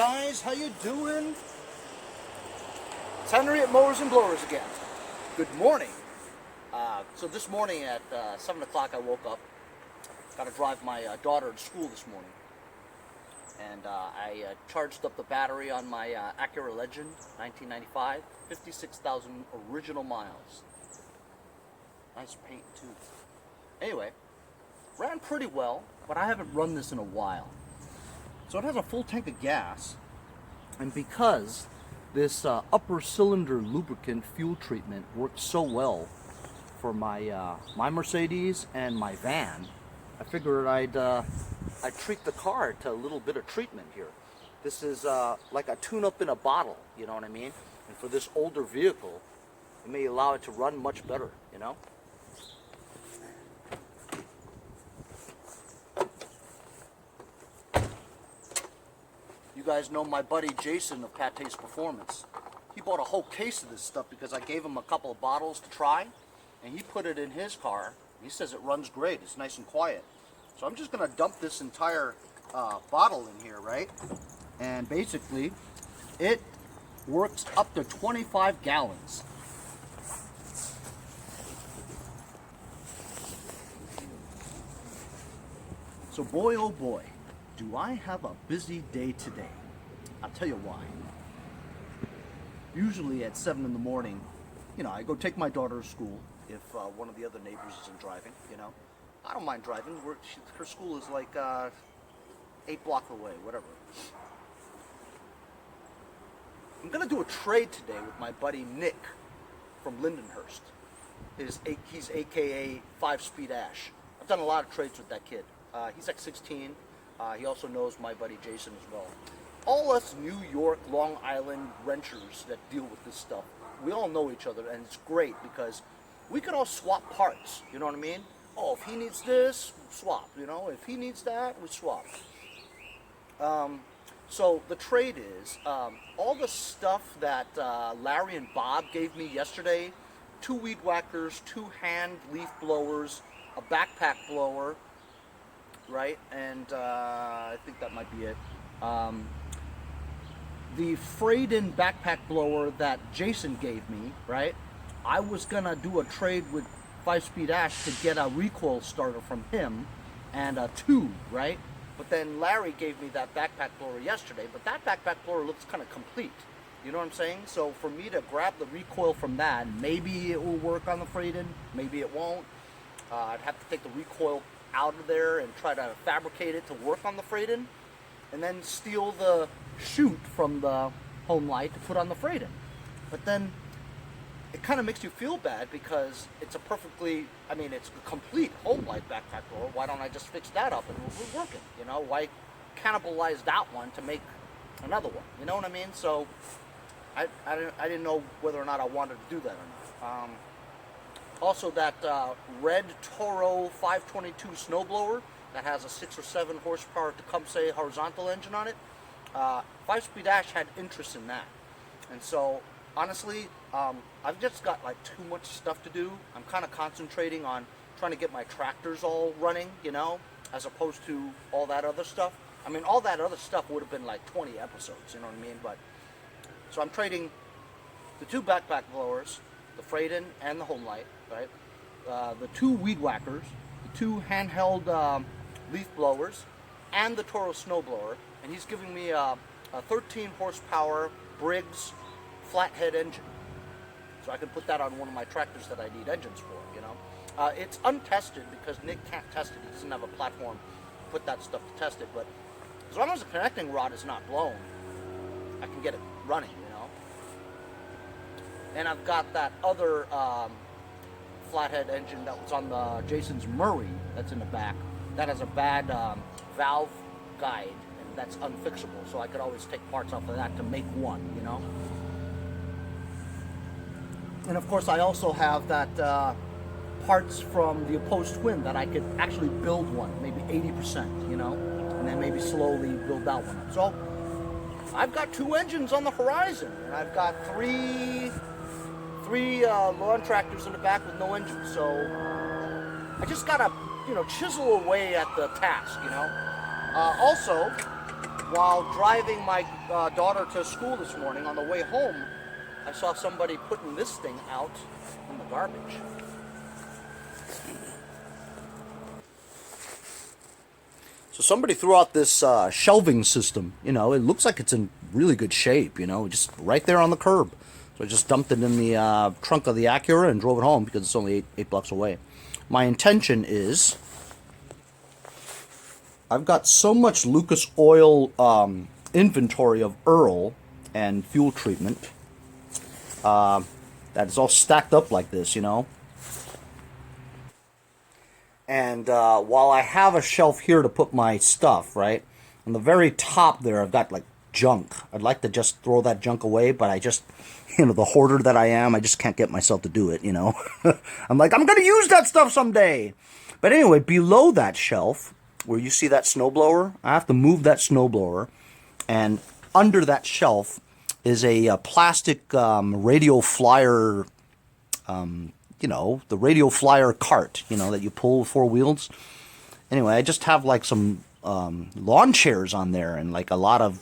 guys, how you doing? It's Henry at Mowers and Blowers again. Good morning. So this morning at 7 o'clock I woke up. Got to drive my daughter to school this morning. And I charged up the battery on my Acura Legend 1995. 56,000 original miles. Nice paint too. Anyway, ran pretty well, but I haven't run this in a while. So it has a full tank of gas, and because this upper cylinder lubricant fuel treatment works so well for my my Mercedes and my van, I figured I'd treat the car to a little bit of treatment here. This is like a tune-up in a bottle, you know what I mean? And for this older vehicle, it may allow it to run much better, you know? You guys know my buddy Jason of Pate's Performance. He bought a whole case of this stuff because I gave him a couple of bottles to try, and he put it in his car. He says it runs great. It's nice and quiet. So I'm just going to dump this entire bottle in here, right? And basically, it works up to 25 gallons. So boy, oh boy, do I have a busy day today. I'll tell you why. Usually at 7 in the morning, you know, I go take my daughter to school if one of the other neighbors isn't driving, you know. I don't mind driving. Her school is like 8 blocks away, whatever. I'm going to do a trade today with my buddy Nick from Lindernhurst. He's AKA 5-Speed Ash. I've done a lot of trades with that kid. He's like 16. He also knows my buddy Jason as well. All us New York, Long Island renters that deal with this stuff, we all know each other, and it's great because we could all swap parts, you know what I mean? Oh, if he needs this, swap, you know? If he needs that, we swap. So the trade is, all the stuff that Larry and Bob gave me yesterday, 2 weed whackers, 2 hand leaf blowers, a backpack blower, right? And I think that might be it. The Flathead backpack blower that Jason gave me, right? I was gonna do a trade with 5-Speed Ash to get a recoil starter from him and a tube, right? But then Larry gave me that backpack blower yesterday, but that backpack blower looks kind of complete. You know what I'm saying? So for me to grab the recoil from that, maybe it will work on the Flathead, maybe it won't. I'd have to take the recoil out of there and try to fabricate it to work on the Flathead, and then steal the chute from the home light to put on the Flathead. But then it kind of makes you feel bad because it's a perfectly, I mean, it's a complete home light backpack blower. Why don't I just fix that up and we're working? You know, why cannibalize that one to make another one? You know what I mean? So I didn't know whether or not I wanted to do that or not. Also, that red Toro 522 snowblower that has a 6 or 7 horsepower tecumseh horizontal engine on it. 5-Speed Ash had interest in that, and so honestly, I've just got like too much stuff to do. I'm kind of concentrating on trying to get my tractors all running, you know, as opposed to all that other stuff. I mean, all that other stuff would have been like 20 episodes, you know what I mean? But so I'm trading the 2 backpack blowers, the Flathead and the home light, right? The 2 weed whackers, the 2 handheld leaf blowers, and the Toro Snowblower, and he's giving me a 13 horsepower Briggs Flathead engine, so I can put that on one of my tractors that I need engines for, you know. It's untested because Nick can't test it. He doesn't have a platform to put that stuff to test it, but as long as the connecting rod is not blown, I can get it running, you know. And I've got that other Flathead engine that was on the Jason's Murray that's in the back. That has a bad valve guide, and that's unfixable, so I could always take parts off of that to make one, you know. And of course I also have that parts from the opposed twin that I could actually build one, maybe 80%, you know, and then maybe slowly build that one up. So I've got 2 engines on the horizon, and I've got three lawn tractors in the back with no engine. So I just gotta, you know, chisel away at the task, you know. Also, while driving my daughter to school this morning, on the way home, I saw somebody putting this thing out in the garbage. So somebody threw out this shelving system. You know, it looks like it's in really good shape, you know, just right there on the curb. So I just dumped it in the trunk of the Acura and drove it home because it's only eight blocks away. My intention is, I've got so much Lucas Oil inventory of Earl and fuel treatment that it's all stacked up like this, you know. And while I have a shelf here to put my stuff, right, on the very top there I've got like junk. I'd like to just throw that junk away, but I just, you know, the hoarder that I am, I just can't get myself to do it, you know. I'm like, I'm going to use that stuff someday. But anyway, below that shelf, where you see that snowblower, I have to move that snowblower, and under that shelf is a plastic radio flyer, you know, the radio flyer cart, you know, that you pull with 4 wheels. Anyway, I just have like some lawn chairs on there and like a lot of,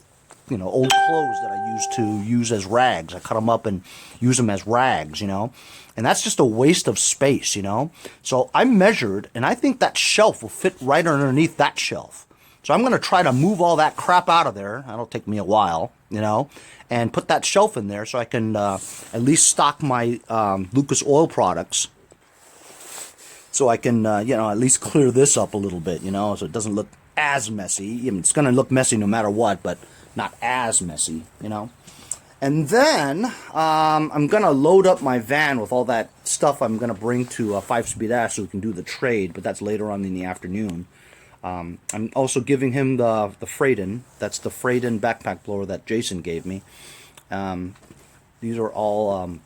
you know, old clothes that I used to use as rags. I cut them up and use them as rags, you know. And that's just a waste of space, you know. So I measured, and I think that shelf will fit right underneath that shelf. So I'm going to try to move all that crap out of there. That'll take me a while, you know, and put that shelf in there so I can at least stock my Lucas Oil products. So I can, you know, at least clear this up a little bit, you know, so it doesn't look as messy. I mean, it's going to look messy no matter what, but not as messy, you know. And then I'm going to load up my van with all that stuff I'm going to bring to 5-Speed Ash so we can do the trade, but that's later on in the afternoon. I'm also giving him the Freighton. That's the Freighton backpack blower that Jason gave me. These are all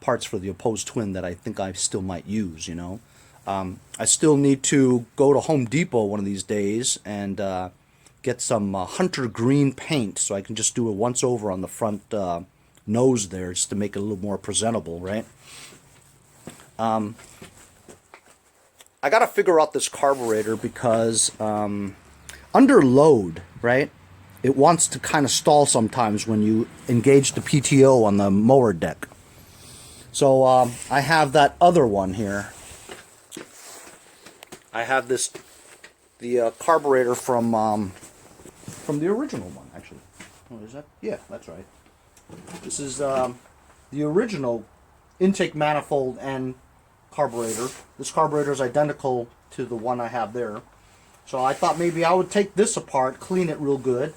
parts for the opposed twin that I think I still might use, you know. I still need to go to Home Depot one of these days and get some hunter green paint so I can just do a once over on the front nose there just to make it a little more presentable, right? I got to figure out this carburetor because under load, right, it wants to kind of stall sometimes when you engage the PTO on the mower deck. So I have that other one here. I have the carburetor from the original one, actually. Oh, is that? Yeah, that's right. This is the original intake manifold and carburetor. This carburetor is identical to the one I have there. So I thought maybe I would take this apart, clean it real good,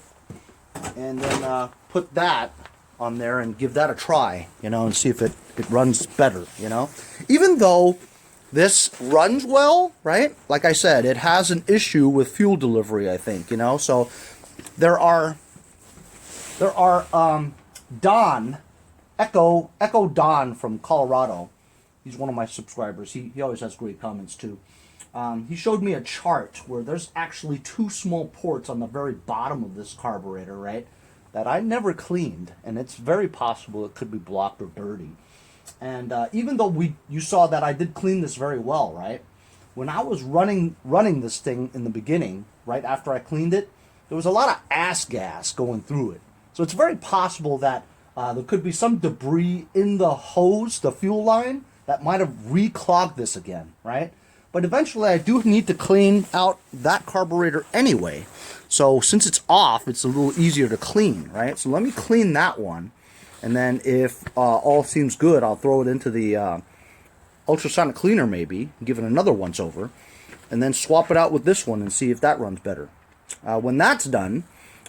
and then put that on there and give that a try, you know, and see if it runs better, you know. Even though this runs well, right? Like I said, it has an issue with fuel delivery, I think, you know. So there are Don, Echo Don from Colorado. He's one of my subscribers. He always has great comments too. He showed me a chart where there's actually 2 small ports on the very bottom of this carburetor, right, that I never cleaned, and it's very possible it could be blocked or dirty. And even though you saw that I did clean this very well, right, when I was running this thing in the beginning, right after I cleaned it, there was a lot of ass gas going through it. So it's very possible that there could be some debris in the hose, the fuel line, that might have reclogged this again, right? But eventually I do need to clean out that carburetor anyway. So since it's off, it's a little easier to clean, right? So let me clean that one. And then if all seems good, I'll throw it into the ultrasonic cleaner maybe, give it another once over, and then swap it out with this one and see if that runs better. When that's done,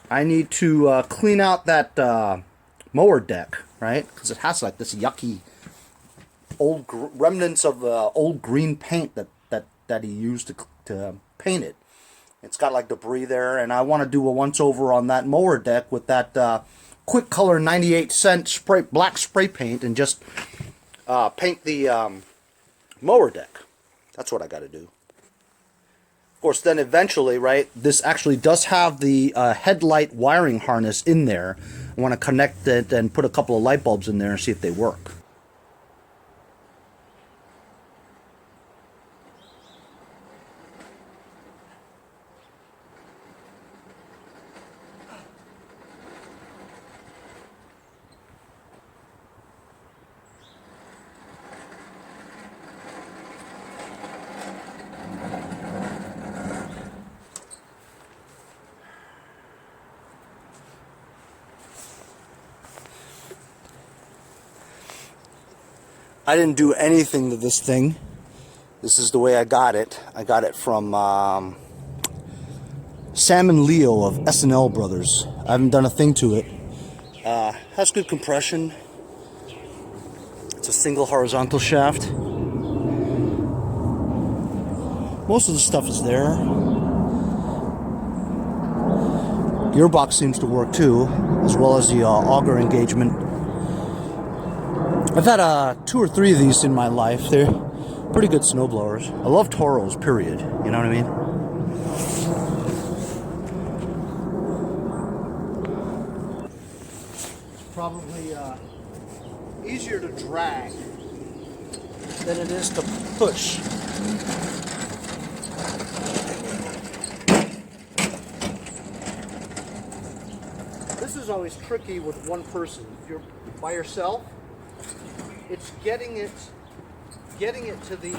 I need to clean out that mower deck, right? Because it has like this yucky old remnants of old green paint that he used to paint it. It's got like debris there, and I want to do a once over on that mower deck with that Quick Color 98-cent black spray paint and just paint the mower deck. That's what I got to do. Of course, then eventually, right, this actually does have the headlight wiring harness in there. I want to connect it and put a couple of light bulbs in there and see if they work. I didn't do anything to this thing. This is the way I got it. I got it from Sam and Leo of S&L Brothers. I haven't done a thing to it. Has good compression. It's a single horizontal shaft. Most of the stuff is there. Gearbox seems to work too, as well as the auger engagement. I've had 2 or 3 of these in my life. They're pretty good snowblowers. I love Toros, period. You know what I mean? It's probably easier to drag than it is to push. This is always tricky with one person. If you're by yourself, it's getting it to the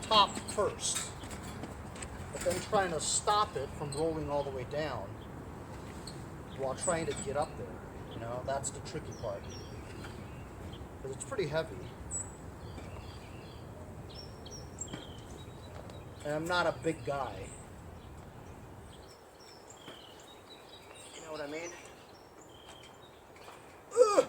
top first, but then trying to stop it from rolling all the way down while trying to get up there. You know, that's the tricky part, because it's pretty heavy. And I'm not a big guy. You know what I mean? Ugh.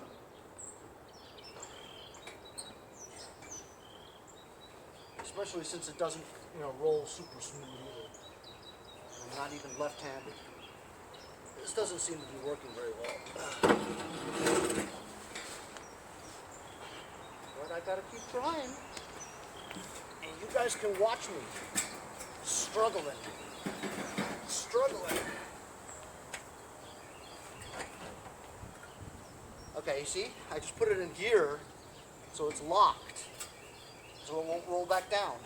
Especially since it doesn't, you know, roll super smooth either. And I'm not even left-handed. This doesn't seem to be working very well. But I gotta keep trying. And you guys can watch me struggling. Okay, you see? I just put it in gear, so it's locked. So it won't roll back down.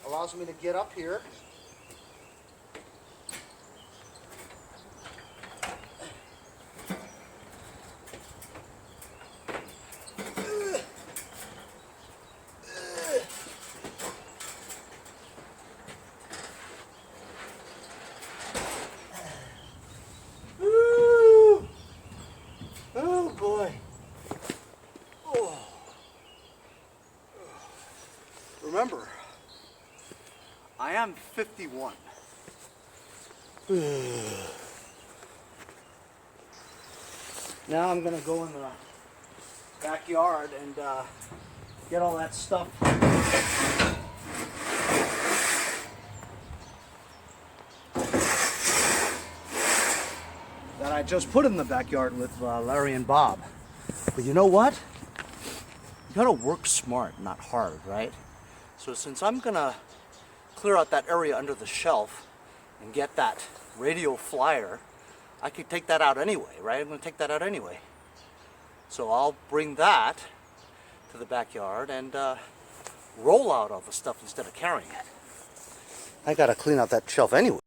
Allows me to get up here. Oh boy. Remember, I am 51. Now I'm gonna go in the backyard and get all that stuff that I just put in the backyard with Larry and Bob. But you know what? You gotta work smart, not hard, right? So since I'm gonna clear out that area under the shelf and get that radio flyer, I could take that out anyway, right? I'm gonna take that out anyway. So I'll bring that to the backyard and roll out all the stuff instead of carrying it. I gotta clean out that shelf anyway.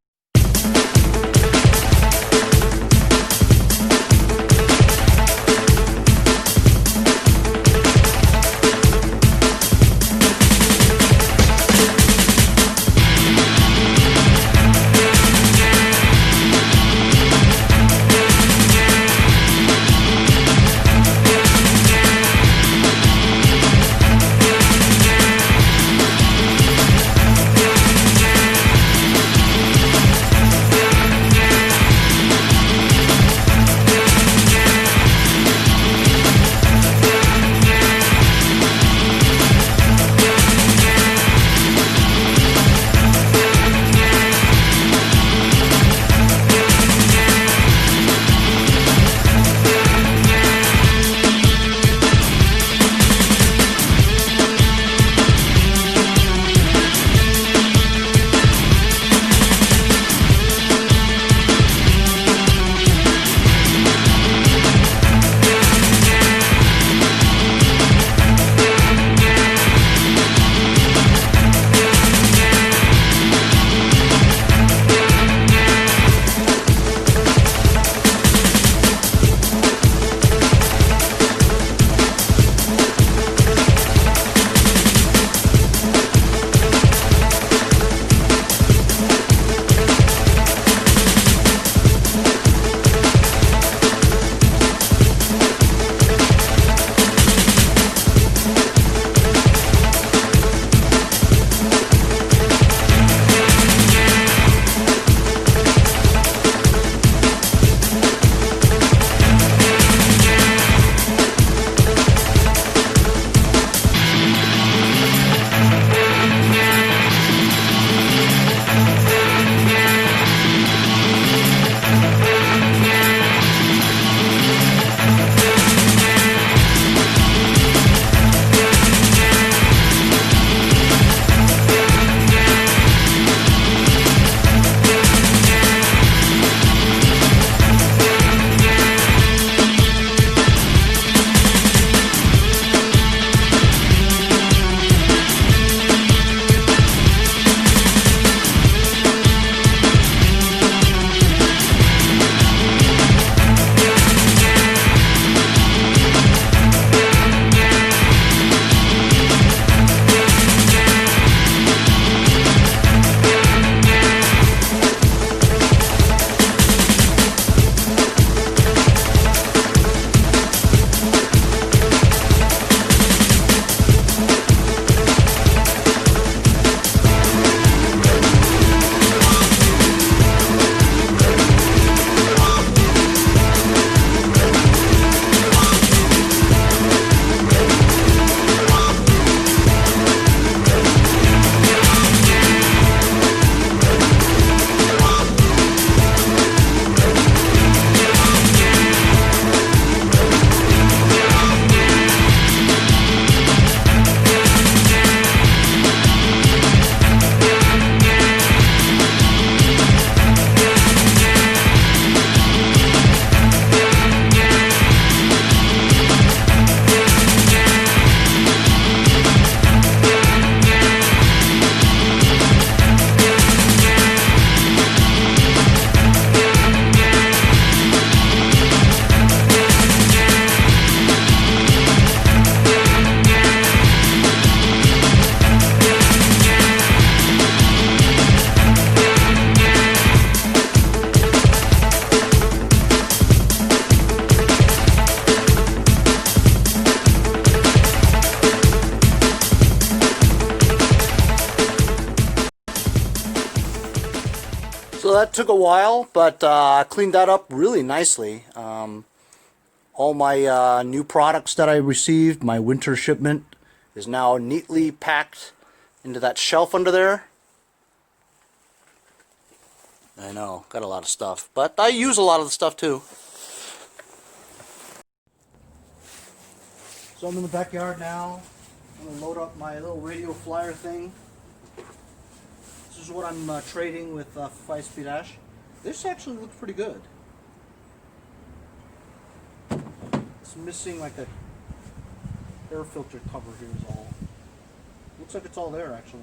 So that took a while, but I cleaned that up really nicely. All my new products that I received, my winter shipment, is now neatly packed into that shelf under there. I know, got a lot of stuff, but I use a lot of the stuff too. So I'm in the backyard now. I'm going to load up my little radio flyer thing. This is what I'm trading with 5-speed ash. This actually looks pretty good. It's missing like a air filter cover here is all. Looks like it's all there actually.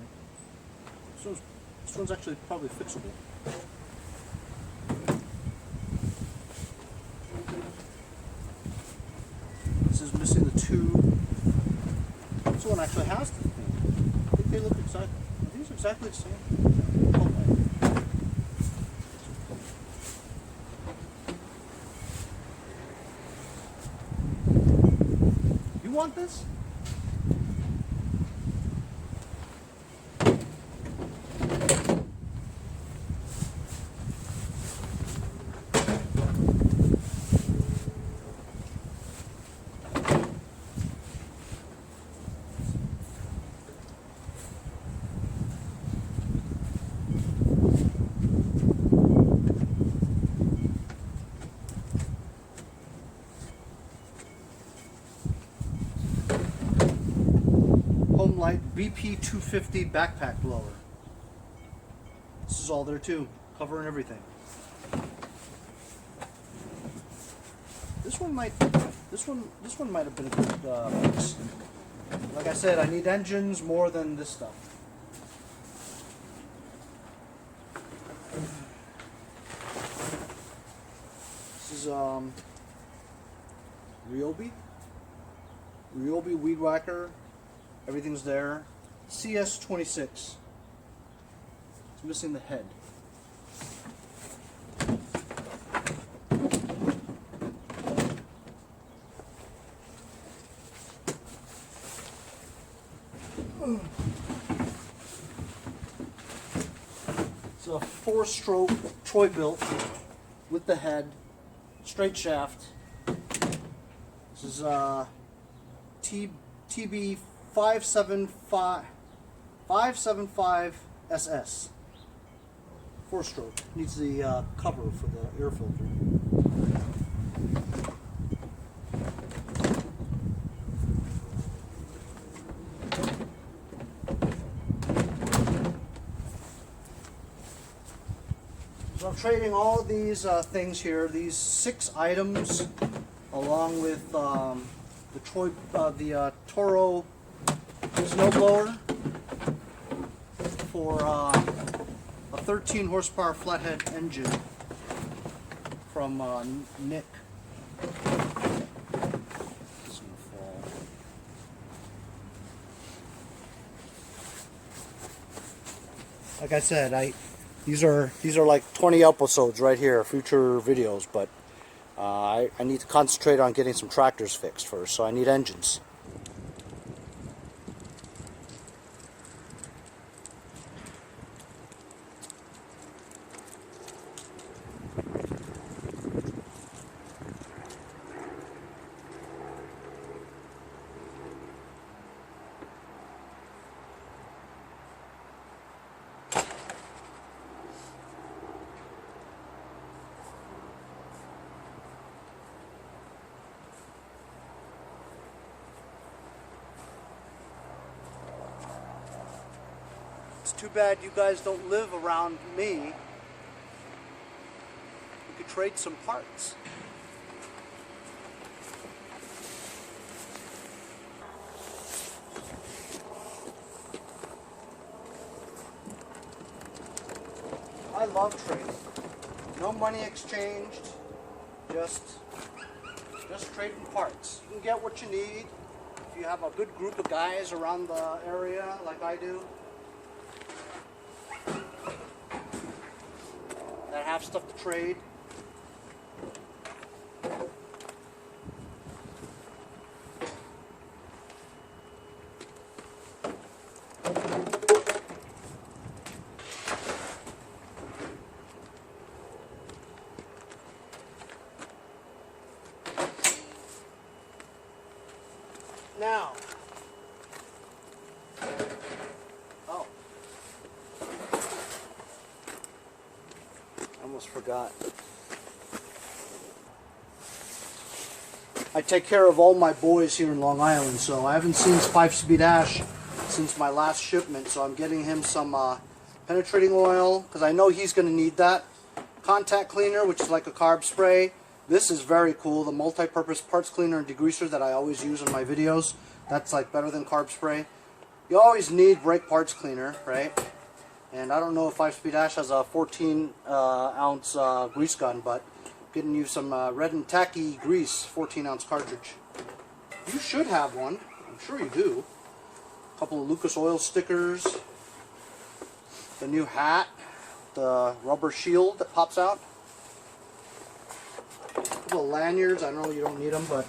This one's actually probably fixable. This is missing the tube. This one actually has the thing. I think they look exactly. Are these exactly the same? You want this? Light BP 250 backpack blower. This is all there too, cover and everything. This one might have been a good fix. Like I said, I need engines more than this stuff. This is Ryobi weed whacker. Everything's there. CS26. It's missing the head. It's a 4-stroke Troy built with the head, straight shaft. This is TB 575 SS. 4-stroke. Needs the cover for the air filter. So I'm trading all of these things here, these 6 items, along with the Toro Snowblower for a 13 horsepower flathead engine from Nick. This is gonna fall. Like I said, these are like 20 episodes right here, future videos, but I need to concentrate on getting some tractors fixed first, so I need engines. It's too bad you guys don't live around me. We could trade some parts. I love trading. No money exchanged, just trading parts. You can get what you need if you have a good group of guys around the area like I do that have stuff to trade. forgot. I take care of all my boys here in Long Island, so I haven't seen 5-Speed Ash since my last shipment, so I'm getting him some penetrating oil, because I know he's going to need that. Contact cleaner, which is like a carb spray. This is very cool, the multi-purpose parts cleaner and degreaser that I always use in my videos. That's like better than carb spray. You always need brake parts cleaner, right? And I don't know if 5-Speed Ash has a 14 ounce grease gun, but getting you some red and tacky grease, 14 ounce cartridge. You should have one, I'm sure you do. A couple of Lucas Oil stickers, the new hat, the rubber shield that pops out, a couple of lanyards. I know you don't need them, but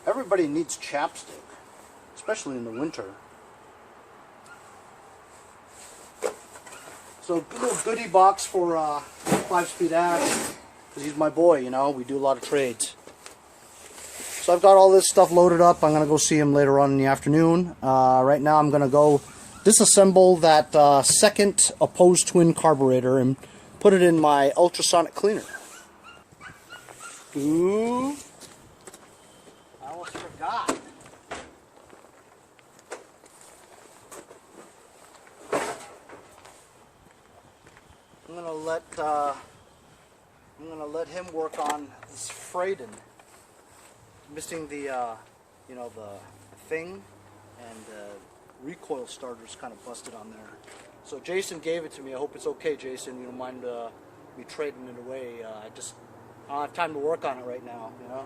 everybody needs chapstick, especially in the winter. So good little goodie box for 5-Speed Ash, because he's my boy, you know, we do a lot of trades. So I've got all this stuff loaded up. I'm going to go see him later on in the afternoon. Right now I'm going to go disassemble that second opposed twin carburetor and put it in my ultrasonic cleaner. Ooh, I almost forgot. I'm gonna let him work on this Freighton. Missing the you know, the thing, and recoil starter's kind of busted on there. So Jason gave it to me. I hope it's okay, Jason. You don't mind me trading it away? I don't have time to work on it right now, you know.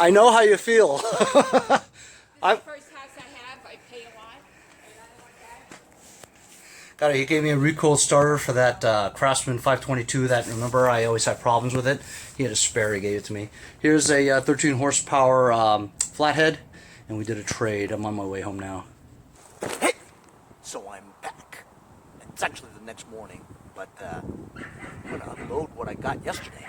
I know how you feel. This is the first house I have. I pay a lot. Got it. He gave me a recoil starter for that Craftsman 522. That, remember, I always had problems with it. He had a spare. He gave it to me. Here's a 13 horsepower Flathead, and we did a trade. I'm on my way home now. Hey, so I'm back. It's actually the next morning, but I'm gonna unload what I got yesterday.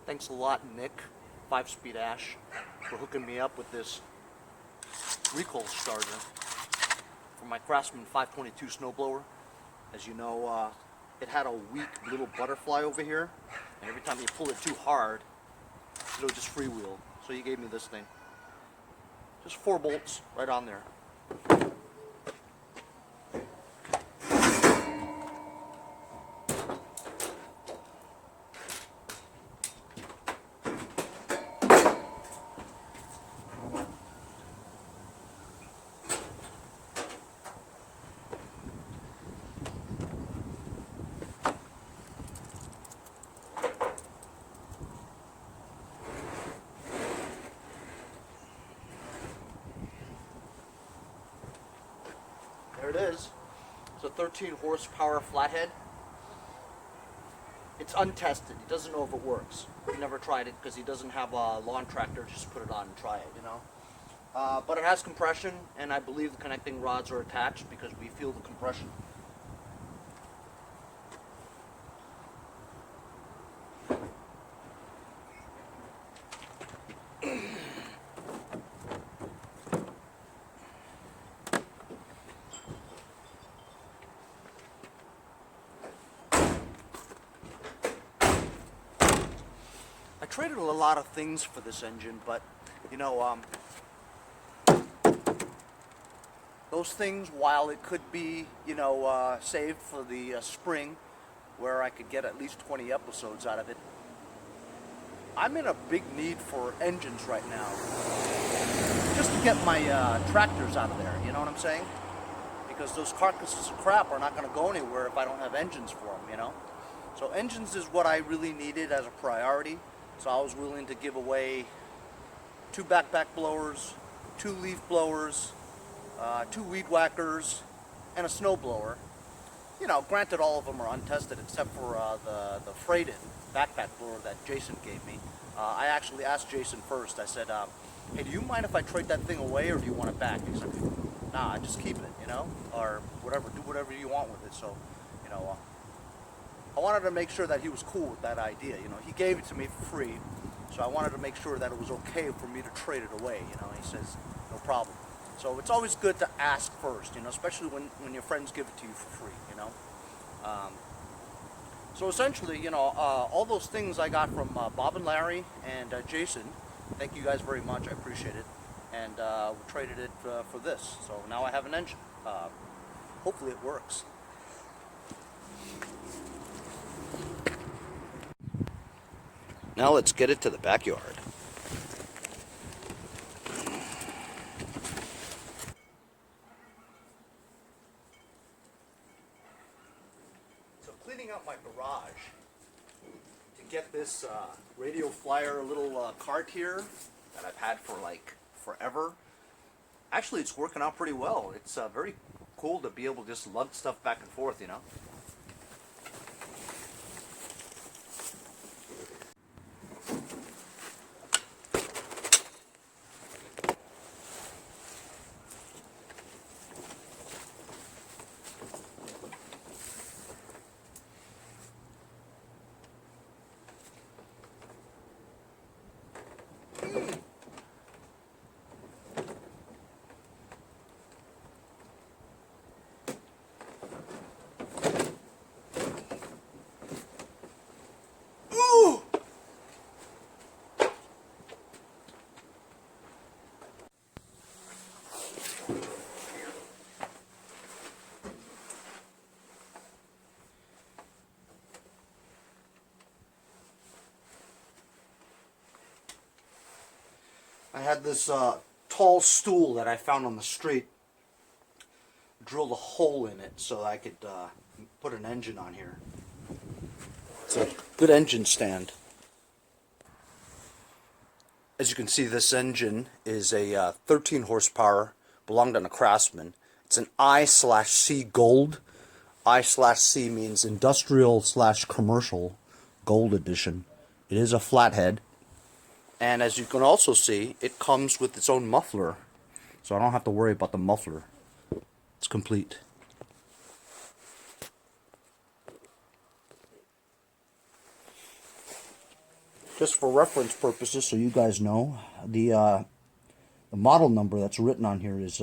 Thanks a lot, Nick, 5-Speed Ash, for hooking me up with this recoil starter for my Craftsman 522 snowblower. As you know, it had a weak little butterfly over here, and every time you pull it too hard, it'll just freewheel. So he gave me this thing. Just 4 bolts right on there. There it is. It's a 13 horsepower Flathead. It's untested. He doesn't know if it works. He never tried it because he doesn't have a lawn tractor. Just put it on and try it, you know. But it has compression, and I believe the connecting rods are attached because we feel the compression. I traded a lot of things for this engine, but you know, those things, while it could be, you know, saved for the spring, where I could get at least 20 episodes out of it, I'm in a big need for engines right now, just to get my tractors out of there, you know what I'm saying? Because those carcasses of crap are not going to go anywhere if I don't have engines for them, you know? So engines is what I really needed as a priority. So I was willing to give away 2 backpack blowers, 2 leaf blowers, 2 weed whackers, and a snow blower. you know, granted all of them are untested except for the freighted backpack blower that Jason gave me. I actually asked Jason first. I said, hey, do you mind if I trade that thing away or do you want it back? He's like, nah, just keep it, you know, or whatever, do whatever you want with it. So, you know, I wanted to make sure that he was cool with that idea. You know, he gave it to me for free, so I wanted to make sure that it was okay for me to trade it away. You know, he says, no problem. So it's always good to ask first, you know, especially when your friends give it to you for free, you know. So essentially, you know, all those things I got from Bob and Larry and Jason. Thank you guys very much. I appreciate it. And we traded it for this. So now I have an engine. Hopefully it works. Now let's get it to the backyard. So cleaning out my garage to get this Radio Flyer little cart here that I've had for like forever. Actually, it's working out pretty well. It's very cool to be able to just lug stuff back and forth, you know. I had this tall stool that I found on the street. Drilled a hole in it so I could put an engine on here. It's a good engine stand. As you can see, this engine is a 13 horsepower, belonged on a Craftsman. It's an I/C Gold. I/C means industrial/commercial gold edition. It is a flathead. And as you can also see, it comes with its own muffler. So I don't have to worry about the muffler. It's complete. Just for reference purposes, so you guys know, the model number that's written on here is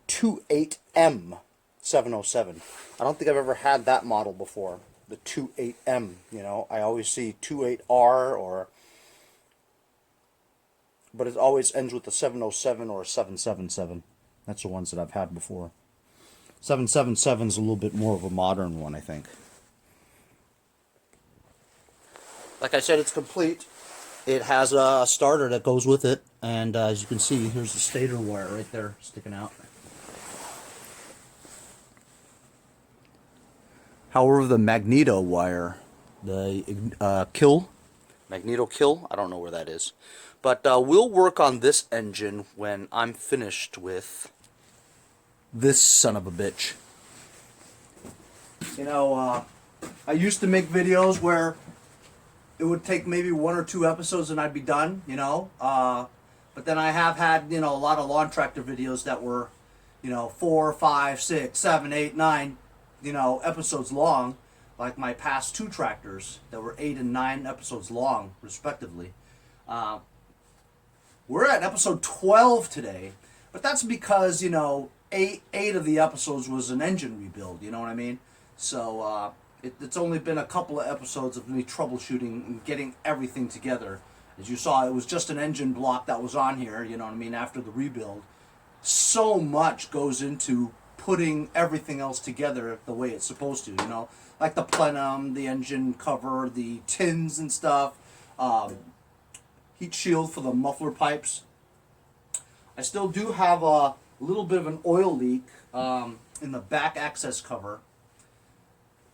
28M707. I don't think I've ever had that model before, the 28M. You know, I always see 28R or... but it always ends with a 707 or a 777. That's the ones that I've had before. 777 is a little bit more of a modern one, I think. Like I said, it's complete. It has a starter that goes with it, and as you can see, here's the stator wire right there sticking out. However, the magneto wire, the magneto kill, I don't know where that is. But we'll work on this engine when I'm finished with this son of a bitch. You know, I used to make videos where it would take maybe 1 or 2 episodes and I'd be done, you know. But then I have had, you know, a lot of lawn tractor videos that were, you know, 4, 5, 6, 7, 8, 9, you know, episodes long. Like my past 2 tractors that were 8 and 9 episodes long, respectively. We're at episode 12 today, but that's because, you know, 8 of the episodes was an engine rebuild, you know what I mean? So, it's only been a couple of episodes of me troubleshooting and getting everything together. As you saw, it was just an engine block that was on here, you know what I mean, after the rebuild. So much goes into putting everything else together the way it's supposed to, you know? Like the plenum, the engine cover, the tins and stuff, heat shield for the muffler pipes. I still do have a little bit of an oil leak in the back access cover.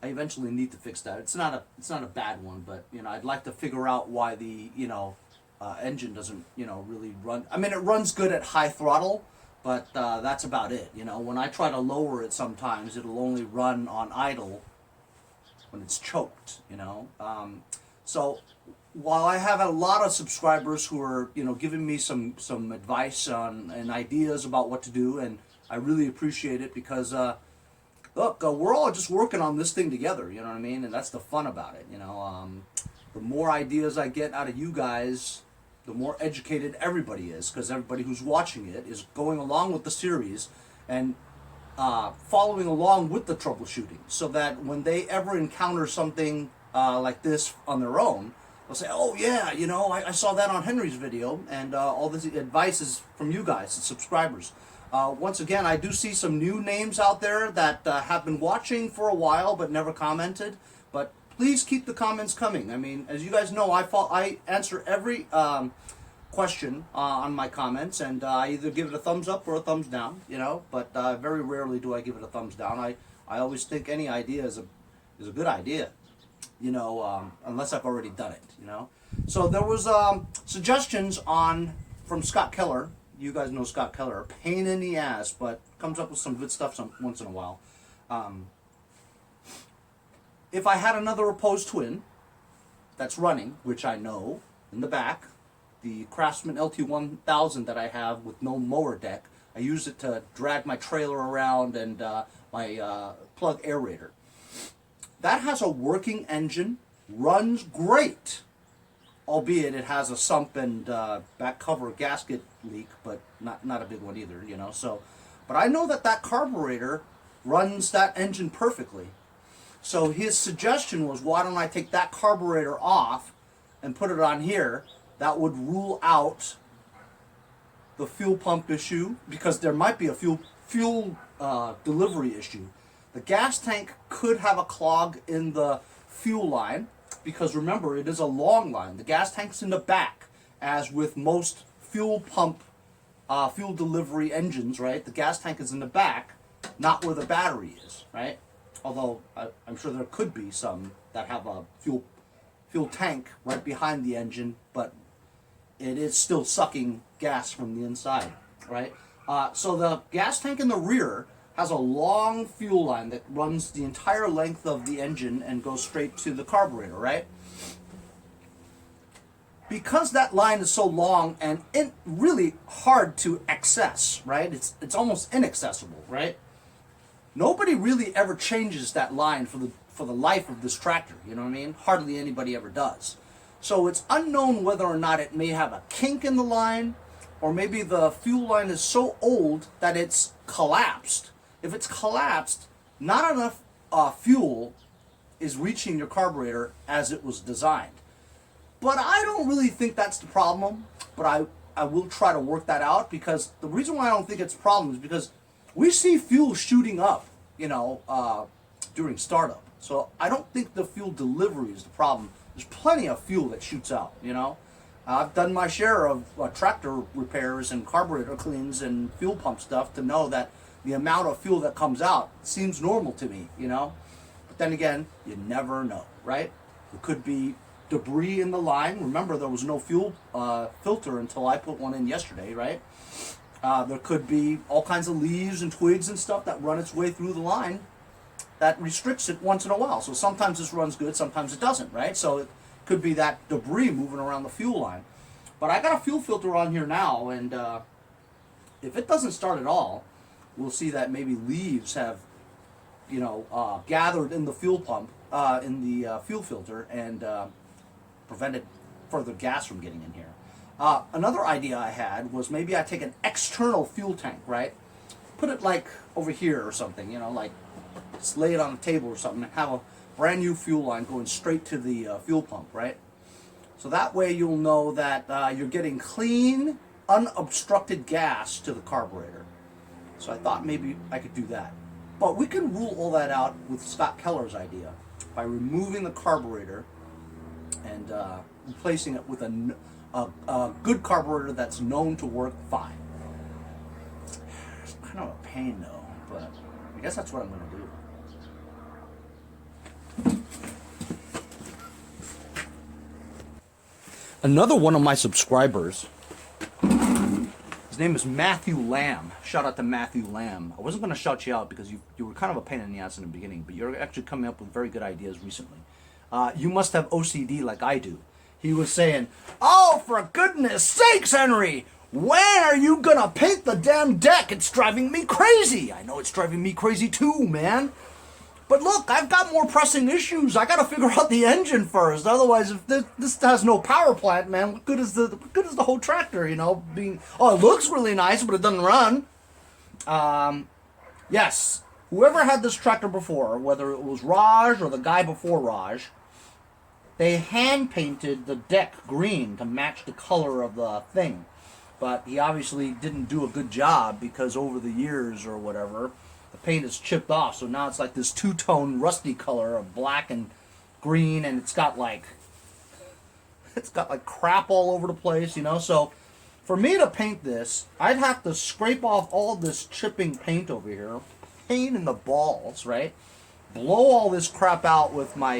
I eventually need to fix that. It's not a bad one, but you know, I'd like to figure out why the, you know, engine doesn't, you know, really run. I mean, it runs good at high throttle, but that's about it. You know, when I try to lower it, sometimes it'll only run on idle when it's choked. You know, so while I have a lot of subscribers who are, you know, giving me some advice on and ideas about what to do, and I really appreciate it because look, we're all just working on this thing together. You know what I mean? And that's the fun about it. You know, the more ideas I get out of you guys, the more educated everybody is, because everybody who's watching it is going along with the series and following along with the troubleshooting, so that when they ever encounter something like this on their own, they'll say, oh yeah, you know, I saw that on Henry's video, and all this advice is from you guys, the subscribers. Once again, I do see some new names out there that have been watching for a while but never commented, but please keep the comments coming. I mean, as you guys know, I answer every question on my comments, and I either give it a thumbs up or a thumbs down, you know, but very rarely do I give it a thumbs down. I always think any idea is a good idea, you know, unless I've already done it, you know. So there was suggestions from Scott Keller. You guys know Scott Keller, a pain in the ass, but comes up with some good stuff once in a while. If I had another opposed twin that's running, which I know in the back, the Craftsman LT1000 that I have with no mower deck, I use it to drag my trailer around and my plug aerator. That has a working engine, runs great, albeit it has a sump and back cover gasket leak, but not a big one either, you know. So, but I know that carburetor runs that engine perfectly. So his suggestion was, why don't I take that carburetor off and put it on here? That would rule out the fuel pump issue, because there might be a fuel delivery issue. The gas tank could have a clog in the fuel line, because remember, it is a long line. The gas tank's in the back, as with most fuel pump, fuel delivery engines, right? The gas tank is in the back, not where the battery is, right? Although I'm sure there could be some that have a fuel tank right behind the engine, but it is still sucking gas from the inside, right? So the gas tank in the rear has a long fuel line that runs the entire length of the engine and goes straight to the carburetor, right? Because that line is so long and really hard to access, right? It's almost inaccessible, right? Nobody really ever changes that line for the life of this tractor, you know what I mean? Hardly anybody ever does. So it's unknown whether or not it may have a kink in the line, or maybe the fuel line is so old that it's collapsed. If it's collapsed, not enough fuel is reaching your carburetor as it was designed. But I don't really think that's the problem, but I will try to work that out, because the reason why I don't think it's a problem is because we see fuel shooting up, you know, during startup. So I don't think the fuel delivery is the problem. There's plenty of fuel that shoots out, you know. I've done my share of tractor repairs and carburetor cleans and fuel pump stuff to know that the amount of fuel that comes out seems normal to me, you know. But then again, you never know, right? It could be debris in the line. Remember, there was no fuel filter until I put one in yesterday, right? There could be all kinds of leaves and twigs and stuff that run its way through the line that restricts it once in a while. So sometimes this runs good, sometimes it doesn't, right? So it could be that debris moving around the fuel line. But I got a fuel filter on here now, and if it doesn't start at all, we'll see that maybe leaves have, you know, gathered in the fuel pump, in the fuel filter, and prevented further gas from getting in here. Another idea I had was maybe I take an external fuel tank, right? Put it like over here or something, you know, like just lay it on a table or something, and have a brand new fuel line going straight to the fuel pump, right? So that way you'll know that you're getting clean, unobstructed gas to the carburetor. So I thought maybe I could do that. But we can rule all that out with Scott Keller's idea by removing the carburetor and replacing it with a good carburetor that's known to work fine. It's kind of a pain though, but I guess that's what I'm going to do. Another one of my subscribers, his name is Matthew Lamb. Shout out to Matthew Lamb. I wasn't going to shout you out because you were kind of a pain in the ass in the beginning, but you're actually coming up with very good ideas recently. You must have OCD like I do. He was saying, "Oh, for goodness sakes, Henry, when are you going to paint the damn deck? It's driving me crazy." I know it's driving me crazy too, man. But look, I've got more pressing issues. I got to figure out the engine first. Otherwise, if this has no power plant, man, what good is the whole tractor? You know, being it looks really nice, but it doesn't run. Yes, whoever had this tractor before, whether it was Raj or the guy before Raj, they hand painted the deck green to match the color of the thing. But he obviously didn't do a good job because over the years or whatever, the paint is chipped off, so now it's like this two-tone rusty color of black and green, and it's got like crap all over the place, you know. So for me to paint this, I'd have to scrape off all this chipping paint over here, paint in the balls, right? Blow all this crap out with my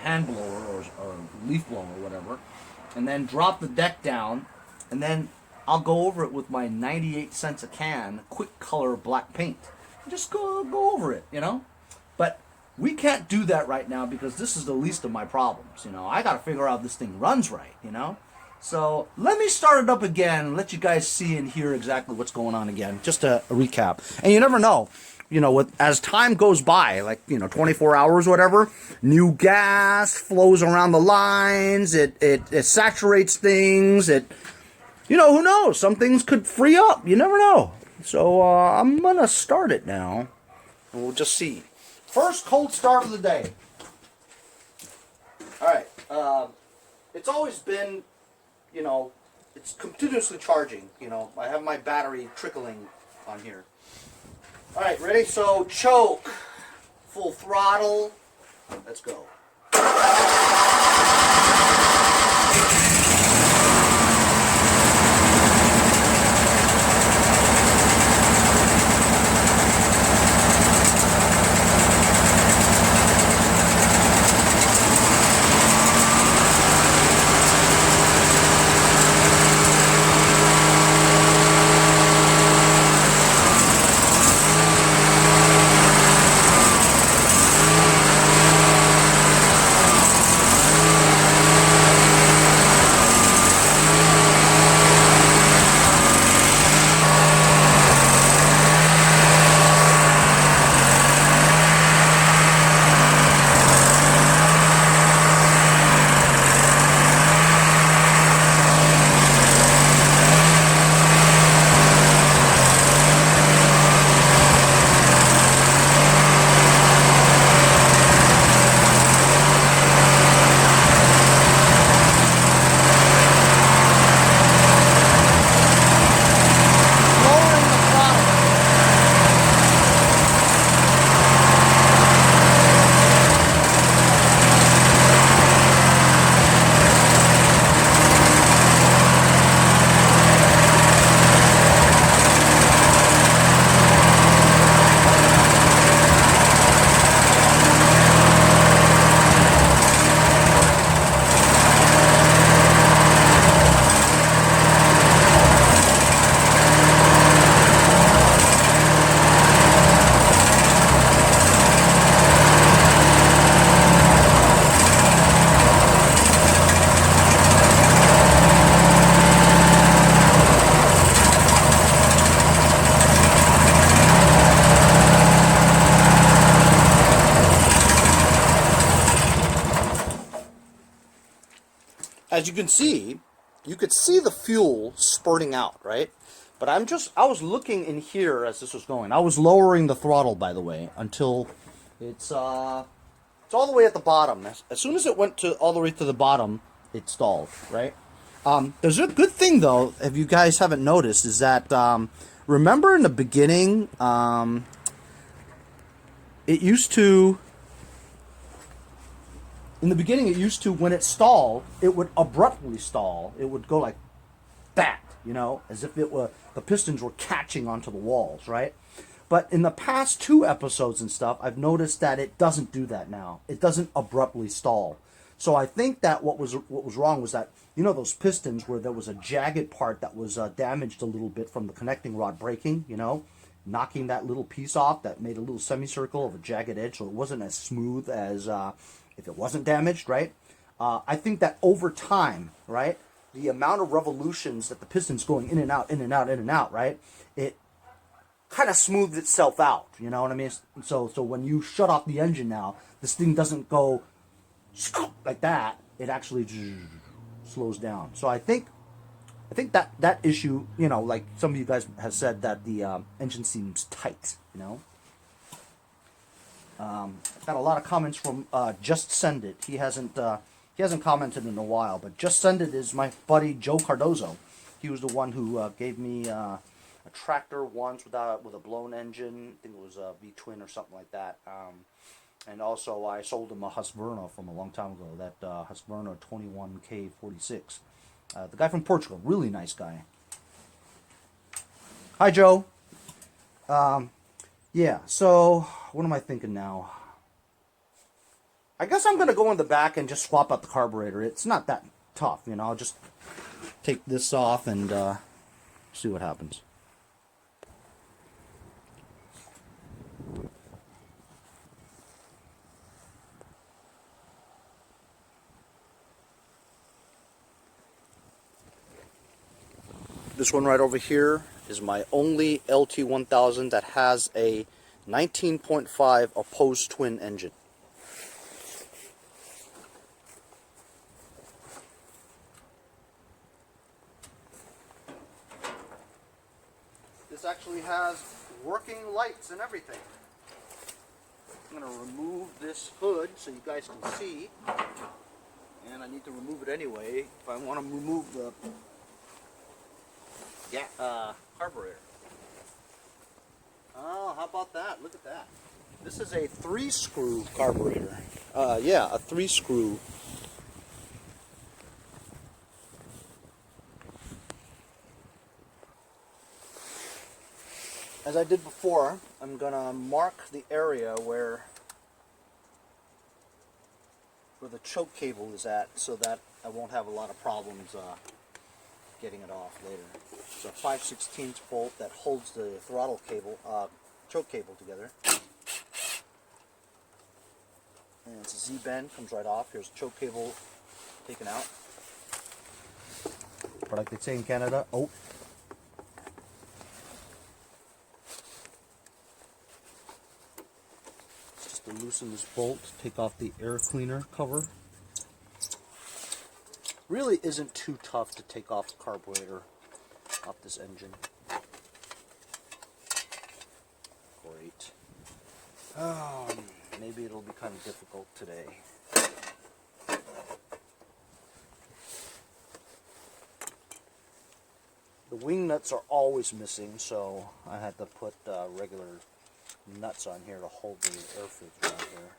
hand blower or leaf blower or whatever, and then drop the deck down, and then I'll go over it with my 98 cents a can quick color black paint. Just go over it, you know? But we can't do that right now because this is the least of my problems, you know? I got to figure out if this thing runs right, you know? So let me start it up again and let you guys see and hear exactly what's going on again. Just a recap. And you never know, you know, as time goes by, like, you know, 24 hours or whatever, new gas flows around the lines, it saturates things, you know, who knows? Some things could free up. You never know. So I'm going to start it now. And we'll just see. First cold start of the day. All right. It's always been, you know, it's continuously charging. You know, I have my battery trickling on here. All right, ready? So choke. Full throttle. Let's go. As you can see, you could see the fuel spurting out, right? But I was looking in here as this was going. I was lowering the throttle, by the way, until it's all the way at the bottom. As soon as it went all the way to the bottom, it stalled, right? There's a good thing, though, if you guys haven't noticed, is that, remember in the beginning, it used to, when it stalled, it would abruptly stall. It would go like that, you know, as if the pistons were catching onto the walls, right? But in the past 2 episodes and stuff, I've noticed that it doesn't do that now. It doesn't abruptly stall. So I think that what was wrong was that, you know, those pistons where there was a jagged part that was damaged a little bit from the connecting rod breaking, you know, knocking that little piece off that made a little semicircle of a jagged edge, so it wasn't as smooth as if it wasn't damaged, right? I think that over time, right, the amount of revolutions that the piston's going in and out, in and out, in and out, right, it kind of smoothed itself out, you know what I mean? So when you shut off the engine now, this thing doesn't go like that. It actually slows down. So I think that issue, you know, like some of you guys have said that the engine seems tight, you know. Got a lot of comments from Just Send It. He hasn't commented in a while, but Just Send It is my buddy Joe Cardozo. He was the one who gave me a tractor once with a blown engine. I think it was a V-twin or something like that. And also I sold him a Husqvarna from a long time ago. That Husqvarna 21K46. The guy from Portugal, really nice guy. Hi, Joe. Yeah, so what am I thinking now? I guess I'm going to go in the back and just swap out the carburetor. It's not that tough, you know. I'll just take this off and see what happens. This one right over here is my only LT1000 that has a 19.5 opposed twin engine. This actually has working lights and everything. I'm going to remove this hood so you guys can see. And I need to remove it anyway if I want to remove the carburetor. Oh, how about that? Look at that. This is a 3-screw carburetor. Yeah, a 3-screw. As I did before, I'm gonna mark the area where the choke cable is at, so that I won't have a lot of problems getting it off later. It's a 5/16 bolt that holds the throttle cable, choke cable together. And it's a Z-bend, comes right off. Here's the choke cable taken out. Or like they say in Canada, oh. Just to loosen this bolt, take off the air cleaner cover. Really isn't too tough to take off the carburetor off this engine. Great. Maybe it'll be kind of difficult today. The wing nuts are always missing, so I had to put regular nuts on here to hold the air filter on here.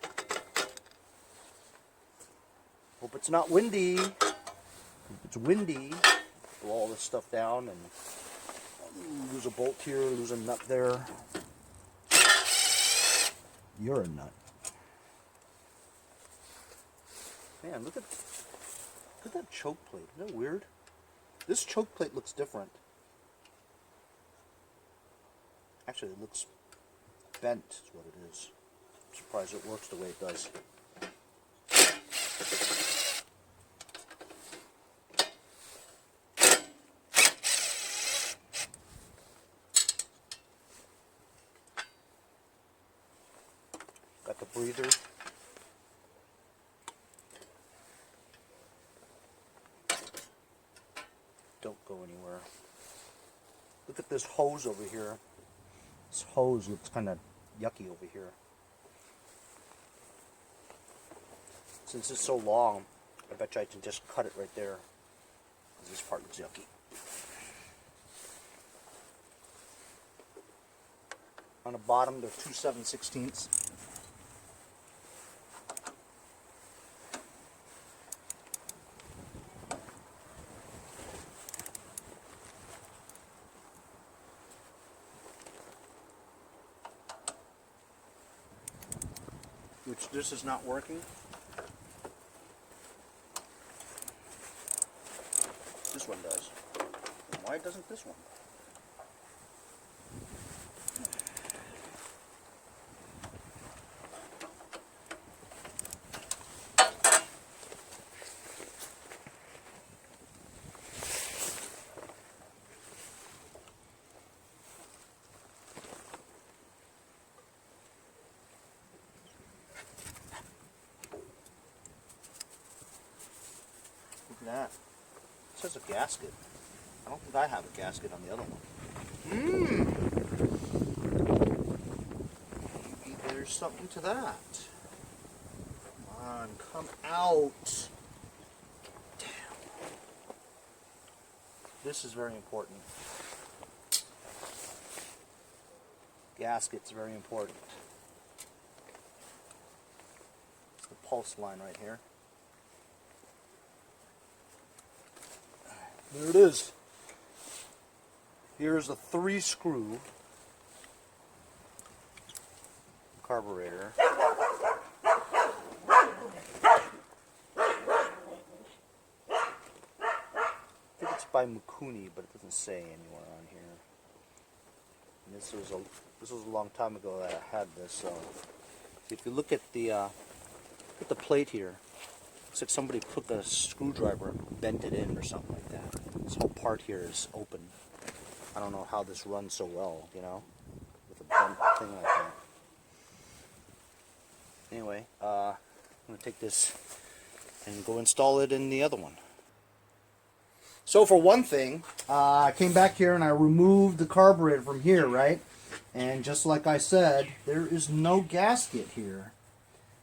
Hope it's not windy. If it's windy, blow all this stuff down and lose a bolt here, lose a nut there. You're a nut. Man, look at that choke plate. Isn't that weird? This choke plate looks different. Actually, it looks bent is what it is. I'm surprised it works the way it does. Got the breather. Don't go anywhere. Look at this hose over here. This hose looks kind of yucky over here. Since it's so long, I bet you I can just cut it right there. This part looks yucky. On the bottom, they're 2 7/16. Which this is not working. Why doesn't this one? Look at that. It says a gasket. I don't think I have a gasket on the other one. Maybe there's something to that. Come on, come out. Damn. This is very important. Gasket's very important. It's the pulse line right here. There it is. Here's a 3-screw carburetor. I think it's by Mikuni, but it doesn't say anywhere on here. And this was a long time ago that I had this. So if you look at the plate here, looks like somebody put a screwdriver, bent it in or something like that. This whole part here is open. I don't know how this runs so well, you know, with a bent thing like that. Anyway, I'm going to take this and go install it in the other one. So for one thing, I came back here and I removed the carburetor from here, right? And just like I said, there is no gasket here.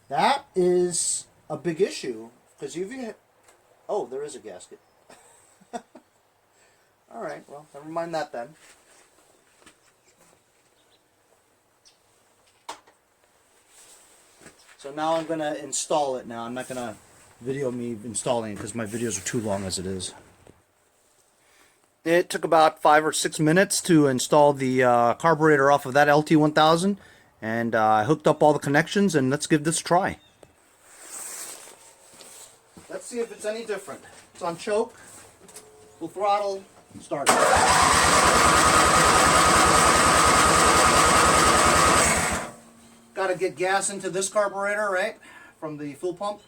That is a big issue, because if you... Oh, there is a gasket. Alright, well, never mind that then. So now I'm going to install it now. I'm not going to video me installing it because my videos are too long as it is. It took about 5 or 6 minutes to install the carburetor off of that LT1000. And I hooked up all the connections, and let's give this a try. Let's see if it's any different. It's on choke, full throttle, start. Got to get gas into this carburetor, right, from the fuel pump.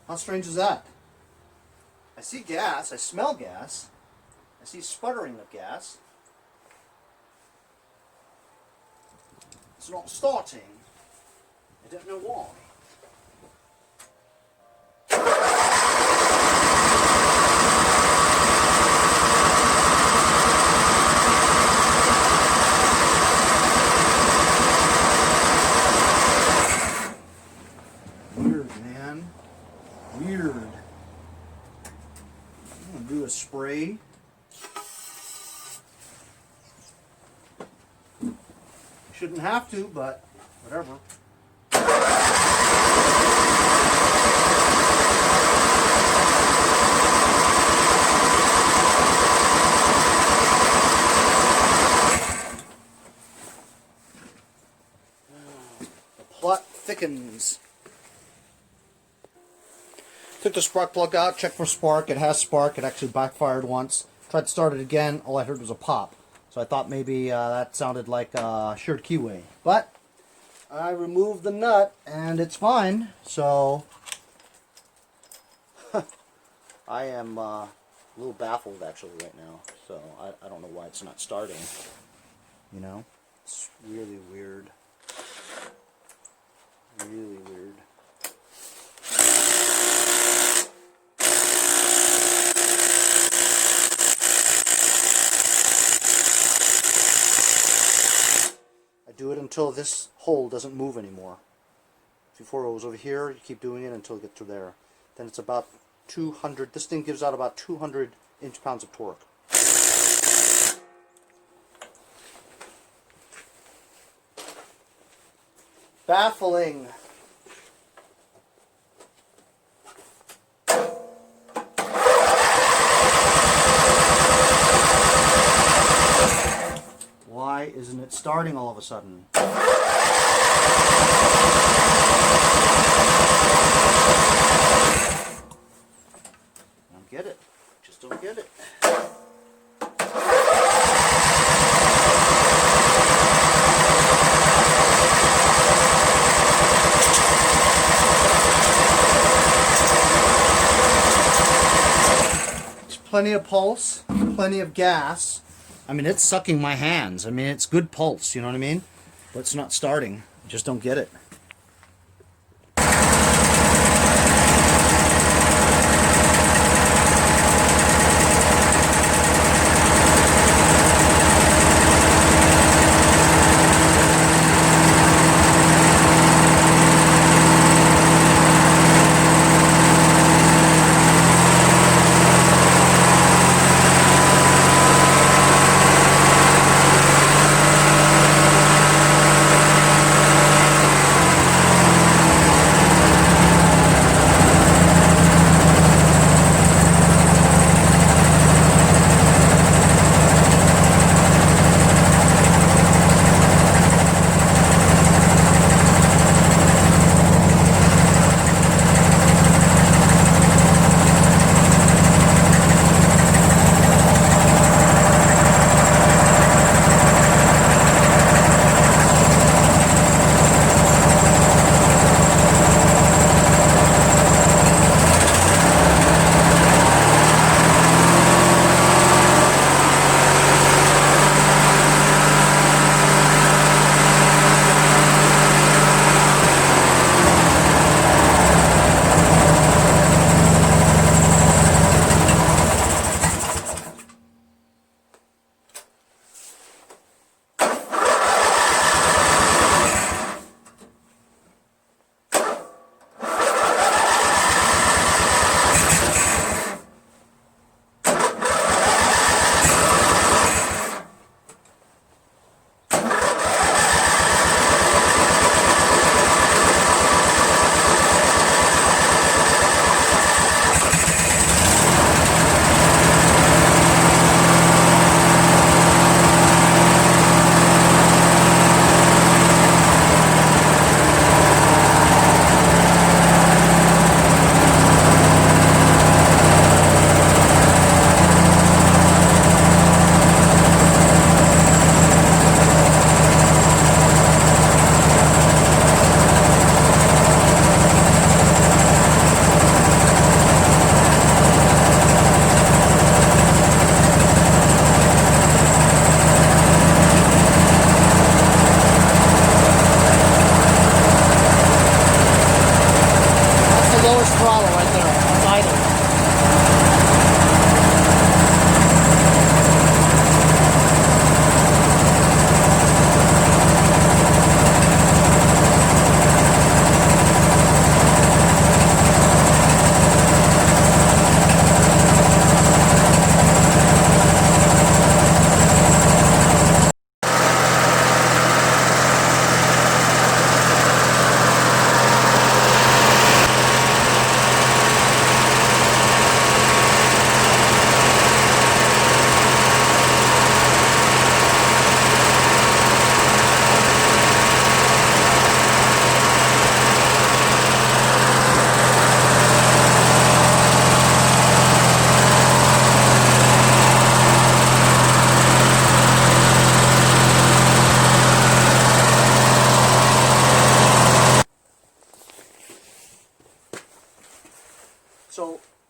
How strange is that? I see gas, I smell gas, I see sputtering of gas. It's not starting. I don't know why. Weird. I'm going to do a spray. Shouldn't have to, but whatever. The plot thickens. Took the spark plug out, checked for spark. It has spark. It actually backfired once. Tried to start it again. All I heard was a pop. So I thought maybe that sounded like a short keyway. But I removed the nut and it's fine. So I am a little baffled actually right now. So I don't know why it's not starting. You know, it's really weird. Really weird. I do it until this hole doesn't move anymore. Before it was over here, you keep doing it until it gets to there. Then it's about 200, this thing gives out about 200 inch-pounds of torque. Baffling. Why isn't it starting all of a sudden? I don't get it. Just don't get it. Plenty of pulse, plenty of gas. I mean, it's sucking my hands. I mean, it's good pulse, you know what I mean? But it's not starting. I just don't get it.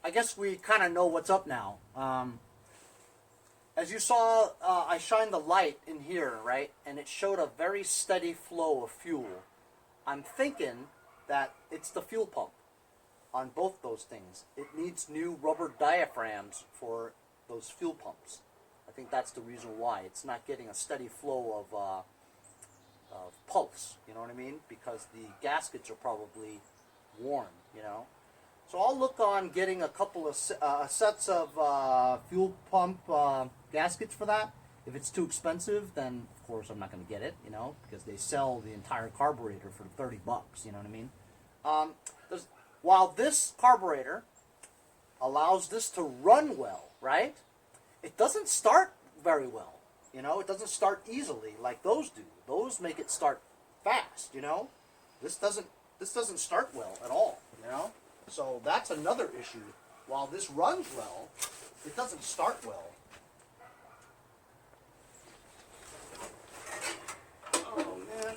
I guess we kind of know what's up now. As you saw, I shined the light in here, right? And it showed a very steady flow of fuel. I'm thinking that it's the fuel pump on both those things. It needs new rubber diaphragms for those fuel pumps. I think that's the reason why. It's not getting a steady flow of pulse, you know what I mean? Because the gaskets are probably worn, you know? So I'll look on getting a couple of sets of fuel pump gaskets for that. If it's too expensive, then of course I'm not going to get it, you know, because they sell the entire carburetor for $30, you know what I mean? While this carburetor allows this to run well, right? It doesn't start very well, you know. It doesn't start easily like those do. Those make it start fast, you know. This doesn't start well at all, you know. So that's another issue. While this runs well, it doesn't start well. Oh man.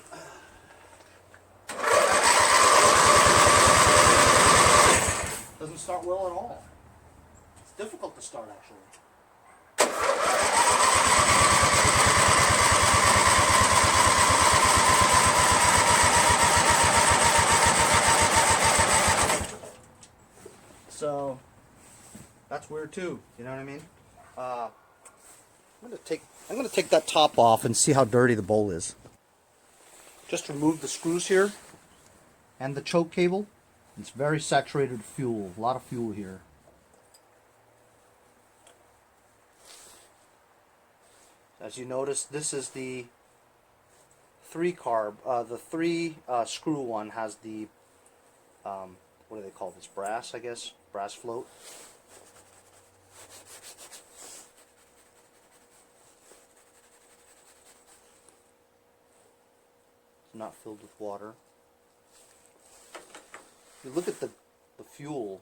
Doesn't start well at all. It's difficult to start actually. So that's weird too. You know what I mean? I'm gonna take that top off and see how dirty the bowl is. Just remove the screws here and the choke cable. It's very saturated fuel. A lot of fuel here. As you notice, this is the three screw one has the what do they call this? Brass, I guess. Brass float. It's not filled with water. You look at the fuel.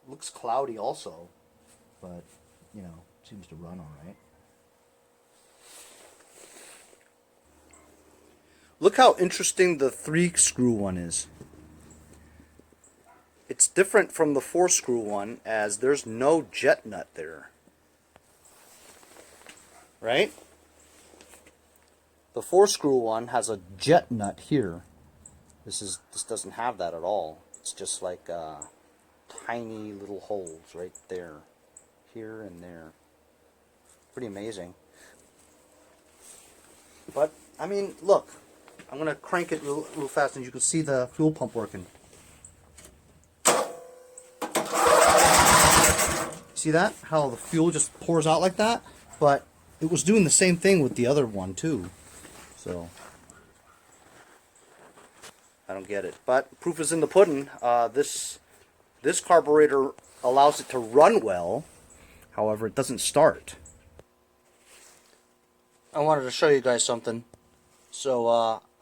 It looks cloudy also, but you know, seems to run all right. Look how interesting the 3-screw one is. It's different from the 4-screw one as there's no jet nut there. Right? The 4-screw one has a jet nut here. This doesn't have that at all. It's just like tiny little holes right there. Here and there. Pretty amazing. But, I mean, look. I'm going to crank it real fast and you can see the fuel pump working. See that? How the fuel just pours out like that? But it was doing the same thing with the other one too. So, I don't get it. But proof is in the pudding. This carburetor allows it to run well. However, it doesn't start. I wanted to show you guys something. So,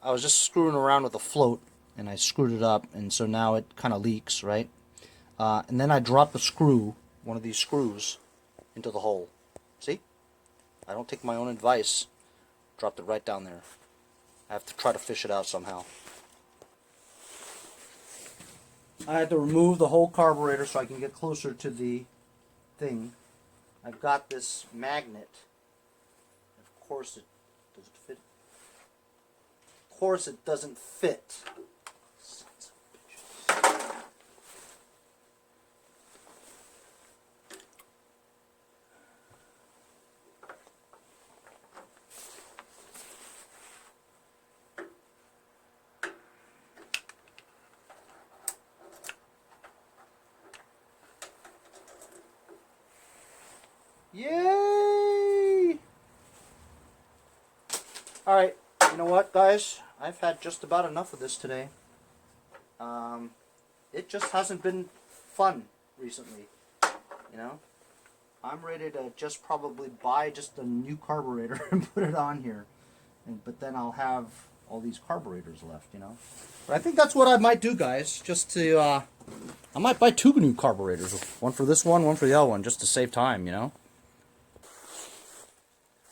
I was just screwing around with a float, and I screwed it up, and so now it kind of leaks, right? And then I dropped the screw, one of these screws, into the hole. See? I don't take my own advice. Dropped it right down there. I have to try to fish it out somehow. I had to remove the whole carburetor so I can get closer to the thing. I've got this magnet. Of course, does it fit? Of course, it doesn't fit. Sons of bitches. Yay! Alright, you know what, guys? I've had just about enough of this today. It just hasn't been fun recently, you know? I'm ready to just probably buy just a new carburetor and put it on here. But then I'll have all these carburetors left, you know? But I think that's what I might do, guys, just to, I might buy 2 new carburetors. One for this one for the other one, just to save time, you know?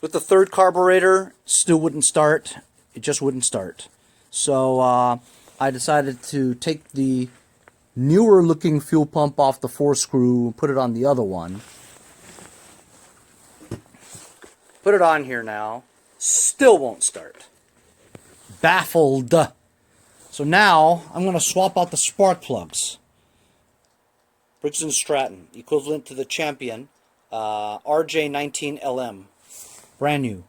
With the 3rd carburetor, still wouldn't start. It just wouldn't start. So I decided to take the newer looking fuel pump off the 4-screw, put it on the other one. Put it on here now. Still won't start. Baffled. So now I'm going to swap out the spark plugs. Briggs & Stratton, equivalent to the Champion RJ19LM. Brand new.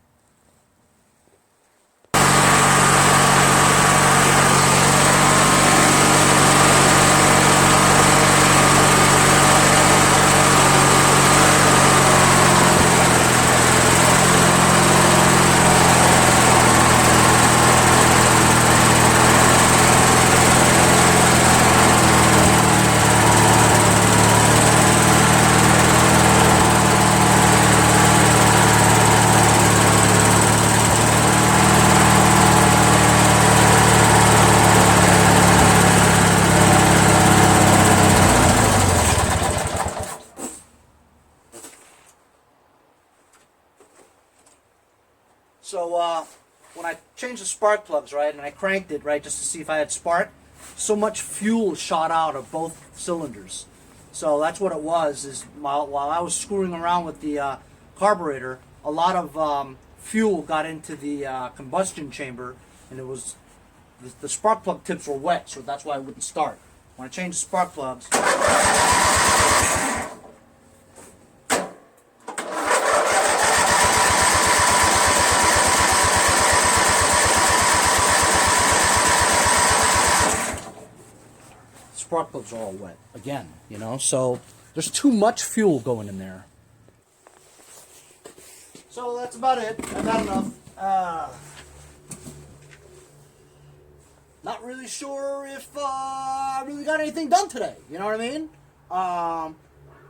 So when I changed the spark plugs, right, and I cranked it, right, just to see if I had spark, so much fuel shot out of both cylinders. So that's what it was, is while I was screwing around with the carburetor, a lot of fuel got into the combustion chamber, and it was, the spark plug tips were wet, so that's why it wouldn't start. When I changed the spark plugs, spark plugs are all wet again, you know, so there's too much fuel going in there. So that's about it. I got enough. Not really sure if I really got anything done today, you know what I mean?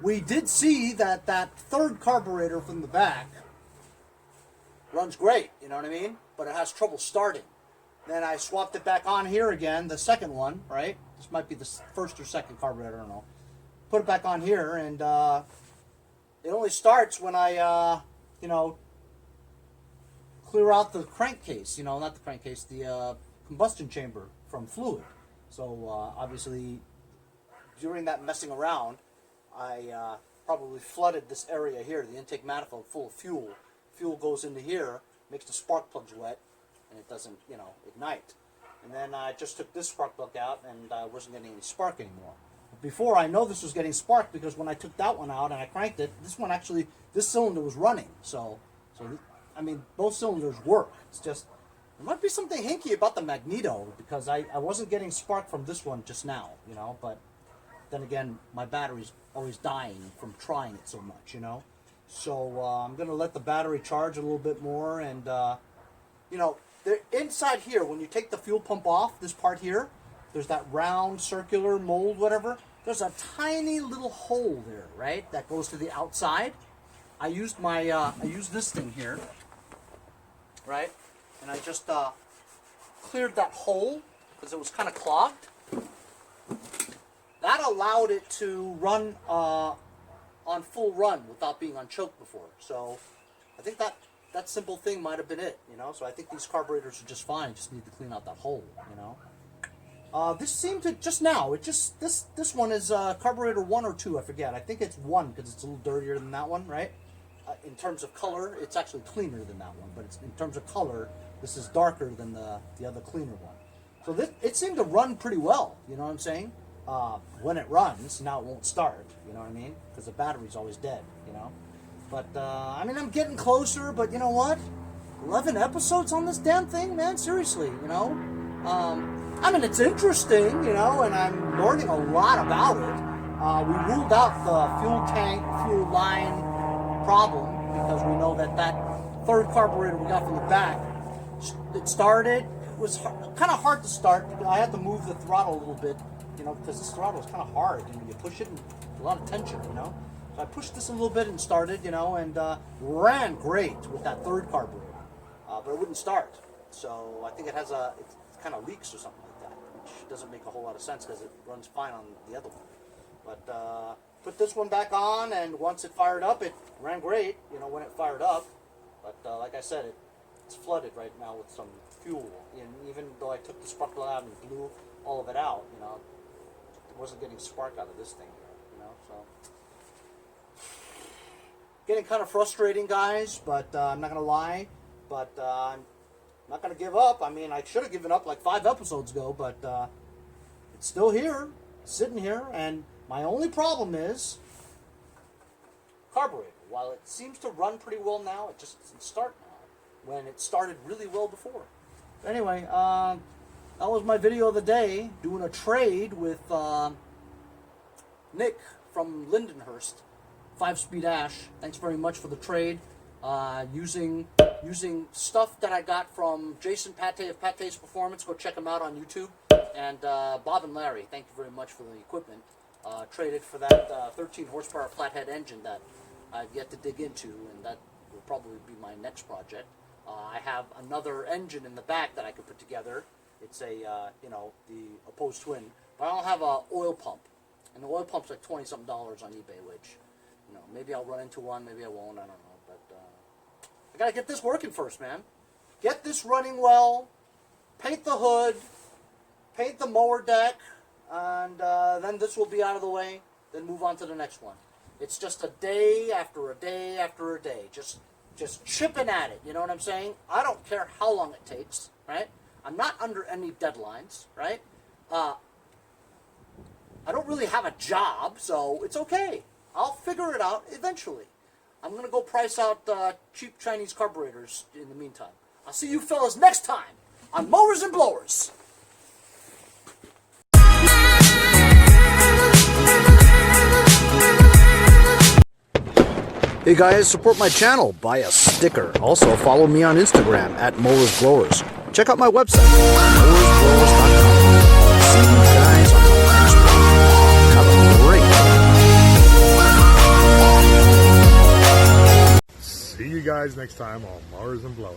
We did see that that third carburetor from the back runs great, you know what I mean? But it has trouble starting. Then I swapped it back on here again, the second one, right? This might be the first or second carburetor, I don't know. Put it back on here, and it only starts when I, you know, clear out the crankcase, you know, not the crankcase, the combustion chamber from fluid. So obviously, during that messing around, I probably flooded this area here, the intake manifold, full of fuel. Fuel goes into here, makes the spark plugs wet, and it doesn't, you know, ignite. And then I just took this spark plug out, and I wasn't getting any spark anymore. But before, I know this was getting spark because when I took that one out and I cranked it, this one actually, this cylinder was running. So I mean, both cylinders work. It's just, there might be something hinky about the magneto because I wasn't getting spark from this one just now, you know. But then again, my battery's always dying from trying it so much, you know. So I'm going to let the battery charge a little bit more, and, you know, inside here, when you take the fuel pump off, this part here, there's that round, circular mold, whatever. There's a tiny little hole there, right, that goes to the outside. I used my, I used this thing here, right, and I just cleared that hole because it was kind of clogged. That allowed it to run on full run without being unchoked before. So I think that simple thing might have been it, you know. So I think these carburetors are just fine. Just need to clean out that hole, you know. This seemed to just now. It just this one is carburetor 1 or 2. I forget. I think it's 1 because it's a little dirtier than that one, right? In terms of color, it's actually cleaner than that one. But it's, in terms of color, this is darker than the other cleaner one. So it seemed to run pretty well. You know what I'm saying? When it runs, now it won't start. You know what I mean? Because the battery's always dead. You know. But, I mean, I'm getting closer, but you know what? 11 episodes on this damn thing, man? Seriously, you know? I mean, it's interesting, you know, and I'm learning a lot about it. We ruled out the fuel tank, fuel line problem because we know that third carburetor we got from the back, it started. It was kind of hard to start. I had to move the throttle a little bit, you know, because this throttle is kind of hard. And when you push it, a lot of tension, you know? So I pushed this a little bit and started, you know, and ran great with that third carburetor, but it wouldn't start. So I think it kind of leaks or something like that, which doesn't make a whole lot of sense because it runs fine on the other one. But put this one back on, and once it fired up, it ran great, you know, when it fired up. But like I said, it's flooded right now with some fuel. And even though I took the spark plug out and blew all of it out, you know, took the wasn't getting spark out of this thing here, you know. So getting kind of frustrating, guys. But I'm not gonna lie. But I'm not gonna give up. I mean, I should have given up like 5 episodes ago, but it's still here, sitting here, and my only problem is carburetor. While it seems to run pretty well now, it just doesn't start now, when it started really well before. But anyway, that was my video of the day, doing a trade with Nick from Lindernhurst, 5-speed ash. Thanks very much for the trade. Using stuff that I got from Jason Pate of Pate's Performance. Go check him out on YouTube. And Bob and Larry, thank you very much for the equipment. Traded for that 13 horsepower Flathead engine that I've yet to dig into, and that will probably be my next project. I have another engine in the back that I could put together. It's a, you know, the opposed twin, but I don't have a oil pump, and the oil pump's like $20-something on eBay, which, you know, maybe I'll run into one, maybe I won't, I don't know, but I gotta get this working first, man. Get this running well, paint the hood, paint the mower deck, and then this will be out of the way, then move on to the next one. It's just a day after a day after a day, just chipping at it, you know what I'm saying? I don't care how long it takes, right? I'm not under any deadlines, right? I don't really have a job, so it's okay. I'll figure it out eventually. I'm going to go price out cheap Chinese carburetors in the meantime. I'll see you fellas next time on Mowers and Blowers. Hey guys, support my channel, buy a sticker. Also follow me on Instagram at Mowers Blowers. Check out my website, mowersblowers.com. See you guys on the next one. Have a great day. See you guys next time on Mowers and Blowers.